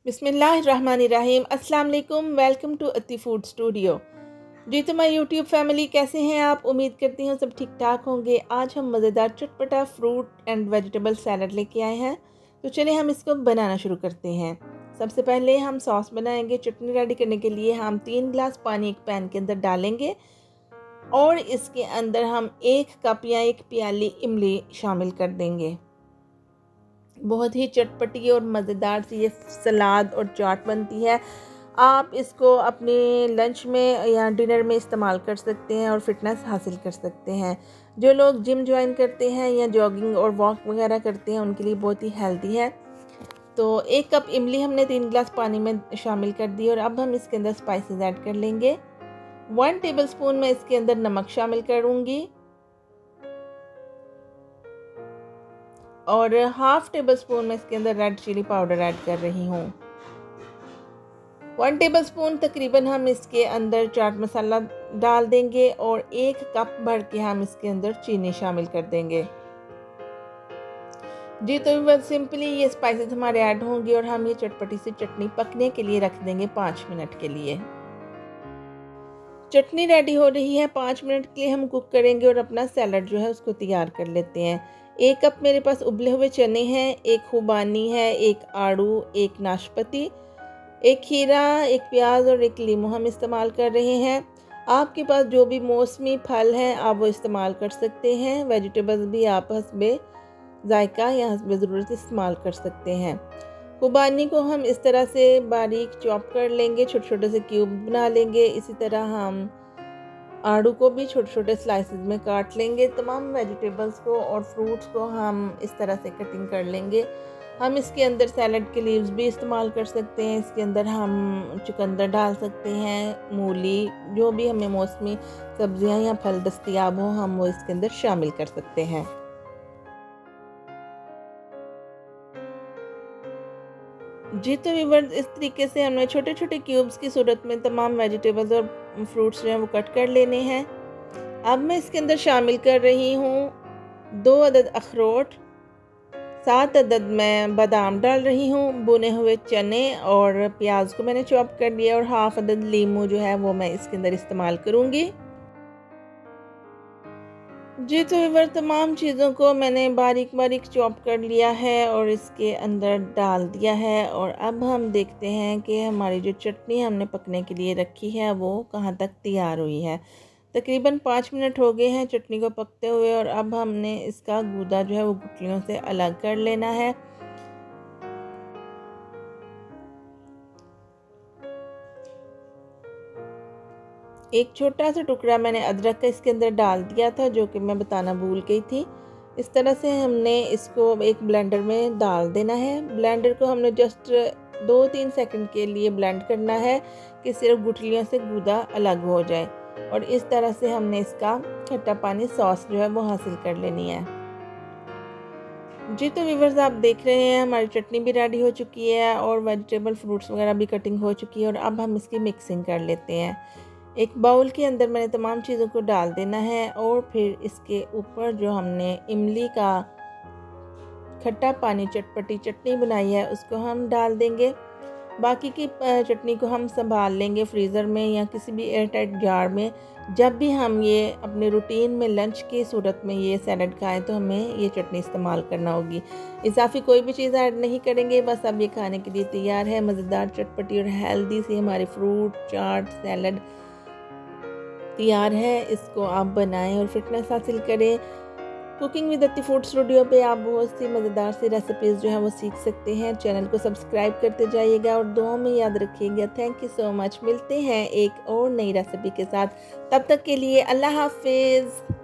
बिस्मिल्लाहिर्रहमानिर्रहीम। अस्सलाम वालेकुम। वेलकम टू अति फूड स्टूडियो। जी तो माय यूट्यूब फैमिली, कैसे हैं आप? उम्मीद करती हूँ सब ठीक ठाक होंगे। आज हम मज़ेदार चटपटा फ्रूट एंड वेजिटेबल सैलड लेके आए हैं, तो चलिए हम इसको बनाना शुरू करते हैं। सबसे पहले हम सॉस बनाएंगे। चटनी रेडी करने के लिए हम 3 गिलास पानी एक पैन के अंदर डालेंगे और इसके अंदर हम 1 कप या 1 प्याली इमली शामिल कर देंगे। बहुत ही चटपटी और मज़ेदार सी ये सलाद और चाट बनती है। आप इसको अपने लंच में या डिनर में इस्तेमाल कर सकते हैं और फिटनेस हासिल कर सकते हैं। जो लोग जिम ज्वाइन करते हैं या जॉगिंग और वॉक वगैरह करते हैं उनके लिए बहुत ही हेल्दी है। तो 1 कप इमली हमने 3 गिलास पानी में शामिल कर दी और अब हम इसके अंदर स्पाइसेस ऐड कर लेंगे। 1 टेबलस्पून में इसके अंदर नमक शामिल करूँगी और हाफ टेबल स्पून में इसके अंदर रेड चिली पाउडर ऐड कर रही हूँ। 1 टेबल स्पून तकरीबन हम इसके अंदर चाट मसाला डाल देंगे और 1 कप भर के हम इसके अंदर चीनी शामिल कर देंगे। जी तो बस सिंपली ये स्पाइसेस हमारे ऐड होंगे और हम ये चटपटी सी चटनी पकने के लिए रख देंगे 5 मिनट के लिए। चटनी रेडी हो रही है, 5 मिनट के लिए हम कुक करेंगे और अपना सैलड जो है उसको तैयार कर लेते हैं। 1 कप मेरे पास उबले हुए चने हैं, 1 खुबानी है, 1 आड़ू, 1 नाशपाती, 1 खीरा, 1 प्याज और 1 लीमू हम इस्तेमाल कर रहे हैं। आपके पास जो भी मौसमी फल हैं आप वो इस्तेमाल कर सकते हैं। वेजिटेबल्स भी आप हस्बे जायका या हस्बे ज़रूरत इस्तेमाल कर सकते हैं। खुबानी को हम इस तरह से बारीक चॉप कर लेंगे, छोटे छोटे से क्यूब बना लेंगे। इसी तरह हम आड़ू को भी छोटे छोटे स्लाइसेस में काट लेंगे। तमाम वेजिटेबल्स को और फ्रूट्स को हम इस तरह से कटिंग कर लेंगे। हम इसके अंदर सैलड के लीव्स भी इस्तेमाल कर सकते हैं। इसके अंदर हम चुकंदर डाल सकते हैं, मूली, जो भी हमें मौसमी सब्जियां या फल दस्तयाब हो हम वो इसके अंदर शामिल कर सकते हैं। जी तो व्यूअर्स, इस तरीके से हमने छोटे छोटे क्यूब्स की सूरत में तमाम वेजिटेबल्स और फ्रूट्स जो हैं वो कट कर लेने हैं। अब मैं इसके अंदर शामिल कर रही हूँ 2 अदद अखरोट, 7 अदद मैं बादाम डाल रही हूँ, भुने हुए चने और प्याज को मैंने चॉप कर लिया और हाफ अदद लीमू जो है वो मैं इसके अंदर इस्तेमाल करूँगी। जी तो व्यूअर्स, तमाम चीज़ों को मैंने बारीक बारीक चॉप कर लिया है और इसके अंदर डाल दिया है। और अब हम देखते हैं कि हमारी जो चटनी हमने पकने के लिए रखी है वो कहाँ तक तैयार हुई है। तकरीबन 5 मिनट हो गए हैं चटनी को पकते हुए और अब हमने इसका गूदा जो है वो गुठलियों से अलग कर लेना है। एक छोटा सा टुकड़ा मैंने अदरक का इसके अंदर डाल दिया था, जो कि मैं बताना भूल गई थी। इस तरह से हमने इसको एक ब्लेंडर में डाल देना है। ब्लेंडर को हमने जस्ट 2-3 सेकंड के लिए ब्लेंड करना है कि सिर्फ गुठलियों से गूदा अलग हो जाए। और इस तरह से हमने इसका खट्टा पानी सॉस जो है वो हासिल कर लेनी है। जी तो व्यूअर्स, आप देख रहे हैं हमारी चटनी भी रेडी हो चुकी है और वेजिटेबल फ्रूट्स वगैरह भी कटिंग हो चुकी है। और अब हम इसकी मिक्सिंग कर लेते हैं। एक बाउल के अंदर मैंने तमाम चीज़ों को डाल देना है और फिर इसके ऊपर जो हमने इमली का खट्टा पानी चटपटी चटनी बनाई है उसको हम डाल देंगे। बाकी की चटनी को हम संभाल लेंगे फ्रीज़र में या किसी भी एयर टाइट जार में। जब भी हम ये अपने रूटीन में लंच की सूरत में ये सैलड खाएं तो हमें ये चटनी इस्तेमाल करना होगी। इजाफी कोई भी चीज़ ऐड नहीं करेंगे, बस अब ये खाने के लिए तैयार है। मज़ेदार चटपटी और हेल्दी सी हमारी फ्रूट चाट सैलड तैयार है। इसको आप बनाएं और फिटनेस हासिल करें। कुकिंग विद अति फूड स्टूडियो पे आप बहुत सी मज़ेदार सी रेसिपीज़ जो है वो सीख सकते हैं। चैनल को सब्सक्राइब करते जाइएगा और दुआ में याद रखिएगा। Thank you so much. मिलते हैं एक और नई रेसिपी के साथ, तब तक के लिए अल्लाह हाफिज़।